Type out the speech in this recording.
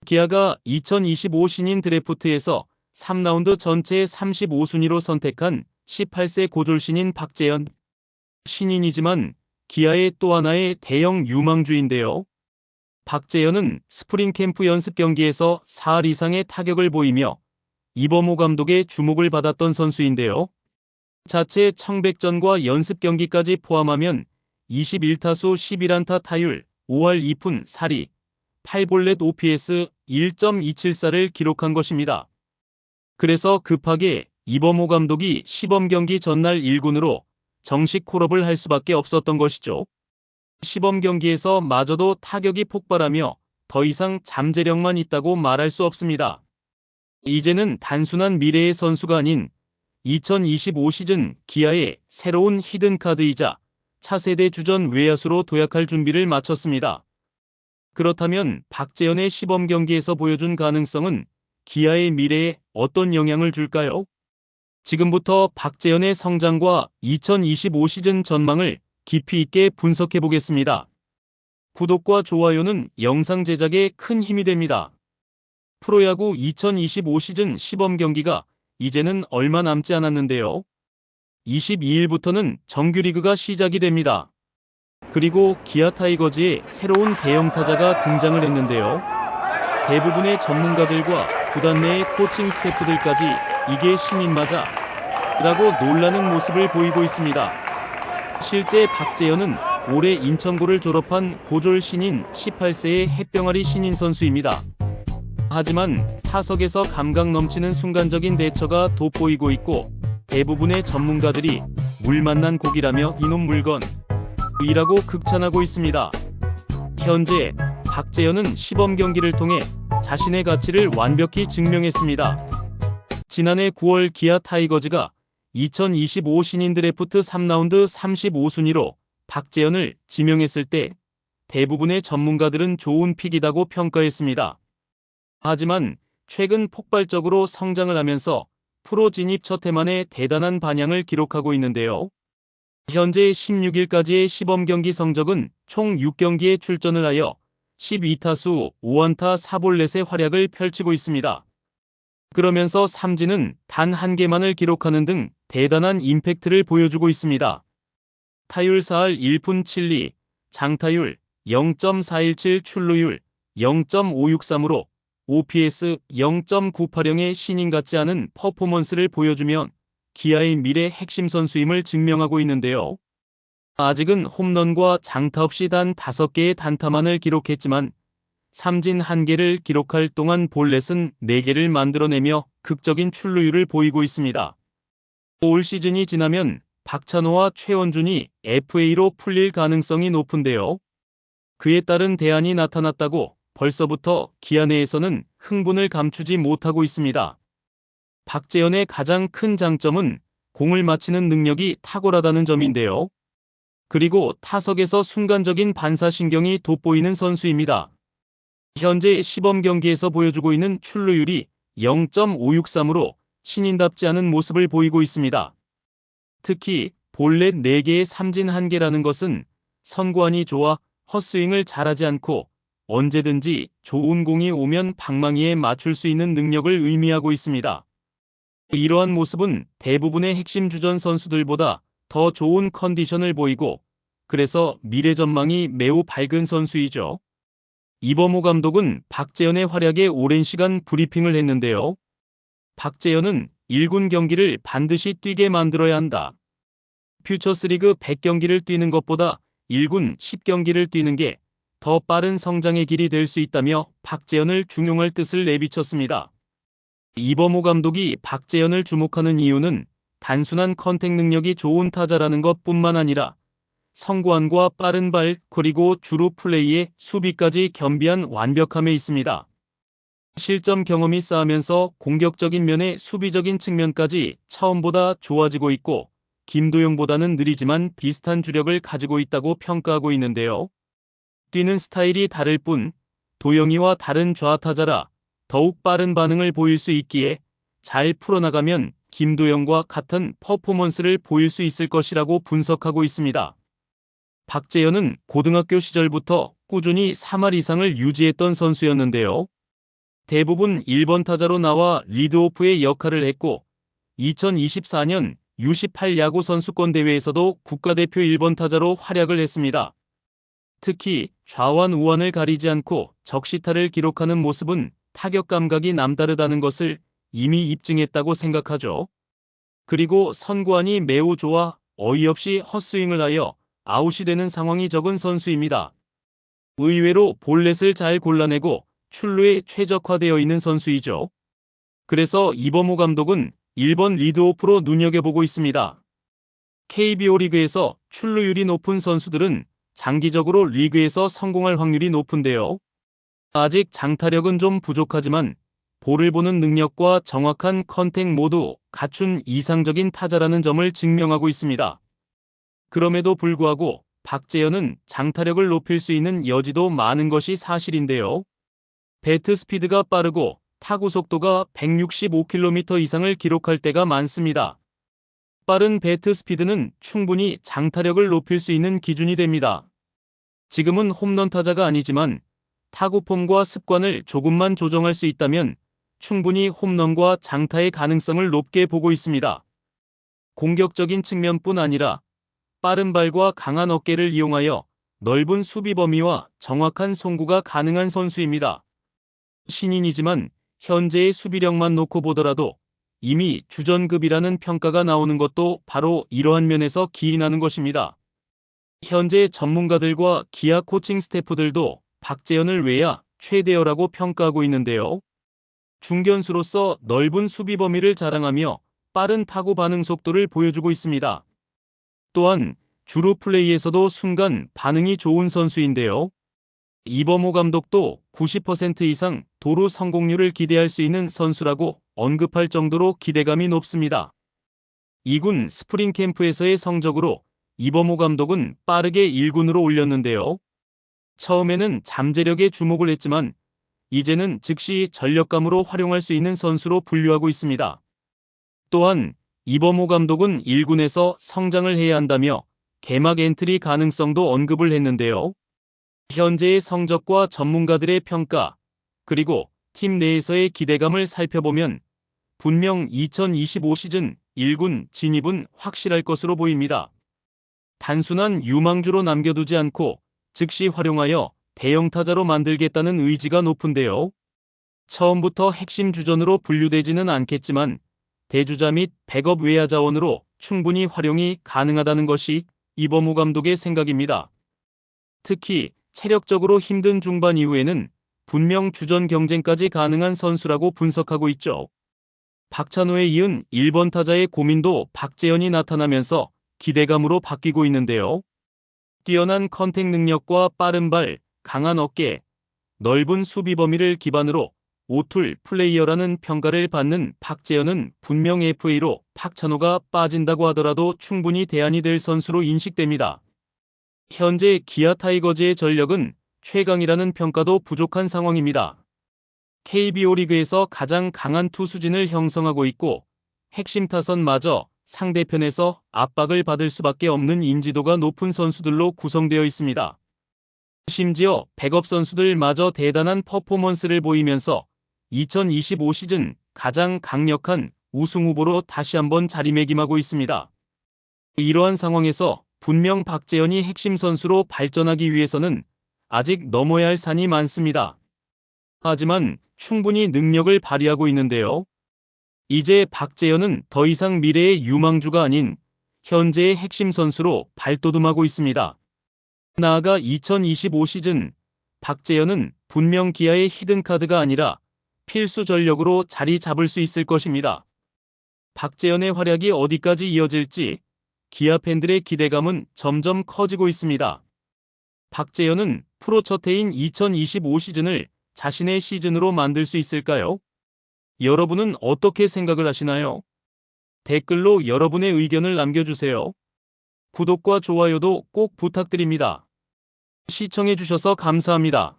기아가 2025 신인 드래프트에서 3라운드 전체 35순위로 선택한 18세 고졸 신인 박재현. 신인이지만 기아의 또 하나의 대형 유망주인데요. 박재현은 스프링 캠프 연습 경기에서 4할 이상의 타격을 보이며 이범호 감독의 주목을 받았던 선수인데요. 자체 청백전과 연습 경기까지 포함하면 21타수 11안타 타율, 5할 2푼 4리, 8볼넷 OPS 1.274를 기록한 것입니다. 그래서 급하게 이범호 감독이 시범 경기 전날 1군으로 정식 콜업을 할 수밖에 없었던 것이죠. 시범 경기에서 마저도 타격이 폭발하며 더 이상 잠재력만 있다고 말할 수 없습니다. 이제는 단순한 미래의 선수가 아닌 2025 시즌 기아의 새로운 히든카드이자 차세대 주전 외야수로 도약할 준비를 마쳤습니다. 그렇다면 박재현의 시범 경기에서 보여준 가능성은 기아의 미래에 어떤 영향을 줄까요? 지금부터 박재현의 성장과 2025 시즌 전망을 깊이 있게 분석해 보겠습니다. 구독과 좋아요는 영상 제작에 큰 힘이 됩니다. 프로야구 2025 시즌 시범 경기가 이제는 얼마 남지 않았는데요. 22일부터는 정규리그가 시작이 됩니다. 그리고 기아 타이거즈의 새로운 대형 타자가 등장을 했는데요. 대부분의 전문가들과 구단 내의 코칭 스태프들까지 이게 신인 맞아? 라고 놀라는 모습을 보이고 있습니다. 실제 박재현은 올해 인천고를 졸업한 고졸 신인 18세의 햇병아리 신인 선수입니다. 하지만 타석에서 감각 넘치는 순간적인 대처가 돋보이고 있고 대부분의 전문가들이 물 만난 고기라며 이놈 물건 이라고 극찬하고 있습니다. 현재 박재현은 시범 경기를 통해 자신의 가치를 완벽히 증명했습니다. 지난해 9월 기아 타이거즈가 2025 신인 드래프트 3라운드 35순위로 박재현을 지명했을 때 대부분의 전문가들은 좋은 픽이라고 평가했습니다. 하지만 최근 폭발적으로 성장을 하면서 프로 진입 첫 해 만에 대단한 반향을 기록하고 있는데요. 현재 16일까지의 시범 경기 성적은 총 6경기에 출전을 하여 12타수 5안타 4볼넷의 활약을 펼치고 있습니다. 그러면서 삼진은 단 1개만을 기록하는 등 대단한 임팩트를 보여주고 있습니다. 타율 4할 1푼 7리, 장타율 0.417 출루율 0.563으로 OPS 0.980의 신인 같지 않은 퍼포먼스를 보여주면 기아의 미래 핵심 선수임을 증명하고 있는데요. 아직은 홈런과 장타 없이 단 5개의 단타만을 기록했지만 삼진 1개를 기록할 동안 볼넷은 4개를 만들어내며 극적인 출루율을 보이고 있습니다. 올 시즌이 지나면 박찬호와 최원준이 FA로 풀릴 가능성이 높은데요. 그에 따른 대안이 나타났다고 벌써부터 기아 내에서는 흥분을 감추지 못하고 있습니다. 박재현의 가장 큰 장점은 공을 맞히는 능력이 탁월하다는 점인데요. 그리고 타석에서 순간적인 반사신경이 돋보이는 선수입니다. 현재 시범 경기에서 보여주고 있는 출루율이 0.563으로 신인답지 않은 모습을 보이고 있습니다. 특히 볼넷 4개에 삼진 1개라는 것은 선구안이 좋아 헛스윙을 잘하지 않고 언제든지 좋은 공이 오면 방망이에 맞출 수 있는 능력을 의미하고 있습니다. 이러한 모습은 대부분의 핵심 주전 선수들보다 더 좋은 컨디션을 보이고 그래서 미래 전망이 매우 밝은 선수이죠. 이범호 감독은 박재현의 활약에 오랜 시간 브리핑을 했는데요. 박재현은 1군 경기를 반드시 뛰게 만들어야 한다. 퓨처스리그 100경기를 뛰는 것보다 1군 10경기를 뛰는 게 더 빠른 성장의 길이 될 수 있다며 박재현을 중용할 뜻을 내비쳤습니다. 이범호 감독이 박재현을 주목하는 이유는 단순한 컨택 능력이 좋은 타자라는 것뿐만 아니라 성구안과 빠른 발 그리고 주루 플레이에 수비까지 겸비한 완벽함에 있습니다. 실점 경험이 쌓으면서 공격적인 면에 수비적인 측면까지 처음보다 좋아지고 있고 김도영보다는 느리지만 비슷한 주력을 가지고 있다고 평가하고 있는데요. 뛰는 스타일이 다를 뿐 도영이와 다른 좌타자라 더욱 빠른 반응을 보일 수 있기에 잘 풀어나가면 김도영과 같은 퍼포먼스를 보일 수 있을 것이라고 분석하고 있습니다. 박재현은 고등학교 시절부터 꾸준히 3할 이상을 유지했던 선수였는데요. 대부분 1번 타자로 나와 리드오프의 역할을 했고 2024년 U18 야구 선수권 대회에서도 국가대표 1번 타자로 활약을 했습니다. 특히 좌완 우완을 가리지 않고 적시타를 기록하는 모습은 타격 감각이 남다르다는 것을 이미 입증했다고 생각하죠. 그리고 선구안이 매우 좋아 어이없이 헛스윙을 하여 아웃이 되는 상황이 적은 선수입니다. 의외로 볼넷을 잘 골라내고 출루에 최적화되어 있는 선수이죠. 그래서 이범호 감독은 1번 리드오프로 눈여겨보고 있습니다. KBO 리그에서 출루율이 높은 선수들은 장기적으로 리그에서 성공할 확률이 높은데요. 아직 장타력은 좀 부족하지만 볼을 보는 능력과 정확한 컨택 모두 갖춘 이상적인 타자라는 점을 증명하고 있습니다. 그럼에도 불구하고 박재현은 장타력을 높일 수 있는 여지도 많은 것이 사실인데요. 배트 스피드가 빠르고 타구 속도가 165km 이상을 기록할 때가 많습니다. 빠른 배트 스피드는 충분히 장타력을 높일 수 있는 기준이 됩니다. 지금은 홈런 타자가 아니지만 타구 폼과 습관을 조금만 조정할 수 있다면 충분히 홈런과 장타의 가능성을 높게 보고 있습니다. 공격적인 측면뿐 아니라 빠른 발과 강한 어깨를 이용하여 넓은 수비 범위와 정확한 송구가 가능한 선수입니다. 신인이지만 현재의 수비력만 놓고 보더라도 이미 주전급이라는 평가가 나오는 것도 바로 이러한 면에서 기인하는 것입니다. 현재 전문가들과 기아 코칭 스태프들도 박재현을 외야 최대어라고 평가하고 있는데요. 중견수로서 넓은 수비 범위를 자랑하며 빠른 타구 반응 속도를 보여주고 있습니다. 또한 주루 플레이에서도 순간 반응이 좋은 선수인데요. 이범호 감독도 90% 이상 도루 성공률을 기대할 수 있는 선수라고 언급할 정도로 기대감이 높습니다. 2군 스프링 캠프에서의 성적으로 이범호 감독은 빠르게 1군으로 올렸는데요. 처음에는 잠재력에 주목을 했지만 이제는 즉시 전력감으로 활용할 수 있는 선수로 분류하고 있습니다. 또한 이범호 감독은 1군에서 성장을 해야 한다며 개막 엔트리 가능성도 언급을 했는데요. 현재의 성적과 전문가들의 평가, 그리고 팀 내에서의 기대감을 살펴보면 분명 2025 시즌 1군 진입은 확실할 것으로 보입니다. 단순한 유망주로 남겨두지 않고 즉시 활용하여 대형 타자로 만들겠다는 의지가 높은데요. 처음부터 핵심 주전으로 분류되지는 않겠지만 대주자 및 백업 외야 자원으로 충분히 활용이 가능하다는 것이 이범호 감독의 생각입니다. 특히 체력적으로 힘든 중반 이후에는 분명 주전 경쟁까지 가능한 선수라고 분석하고 있죠. 박찬호에 이은 1번 타자의 고민도 박재현이 나타나면서 기대감으로 바뀌고 있는데요. 뛰어난 컨택 능력과 빠른 발, 강한 어깨, 넓은 수비 범위를 기반으로 오툴 플레이어라는 평가를 받는 박재현은 분명 FA로 박찬호가 빠진다고 하더라도 충분히 대안이 될 선수로 인식됩니다. 현재 기아 타이거즈의 전력은 최강이라는 평가도 부족한 상황입니다. KBO 리그에서 가장 강한 투수진을 형성하고 있고 핵심 타선마저 상대편에서 압박을 받을 수밖에 없는 인지도가 높은 선수들로 구성되어 있습니다. 심지어 백업 선수들마저 대단한 퍼포먼스를 보이면서 2025 시즌 가장 강력한 우승 후보로 다시 한번 자리매김하고 있습니다. 이러한 상황에서 분명 박재현이 핵심 선수로 발전하기 위해서는 아직 넘어야 할 산이 많습니다. 하지만 충분히 능력을 발휘하고 있는데요. 이제 박재현은 더 이상 미래의 유망주가 아닌 현재의 핵심 선수로 발돋움하고 있습니다. 나아가 2025 시즌 박재현은 분명 기아의 히든카드가 아니라 필수 전력으로 자리 잡을 수 있을 것입니다. 박재현의 활약이 어디까지 이어질지 기아 팬들의 기대감은 점점 커지고 있습니다. 박재현은 프로 첫 해인 2025 시즌을 자신의 시즌으로 만들 수 있을까요? 여러분은 어떻게 생각을 하시나요? 댓글로 여러분의 의견을 남겨주세요. 구독과 좋아요도 꼭 부탁드립니다. 시청해주셔서 감사합니다.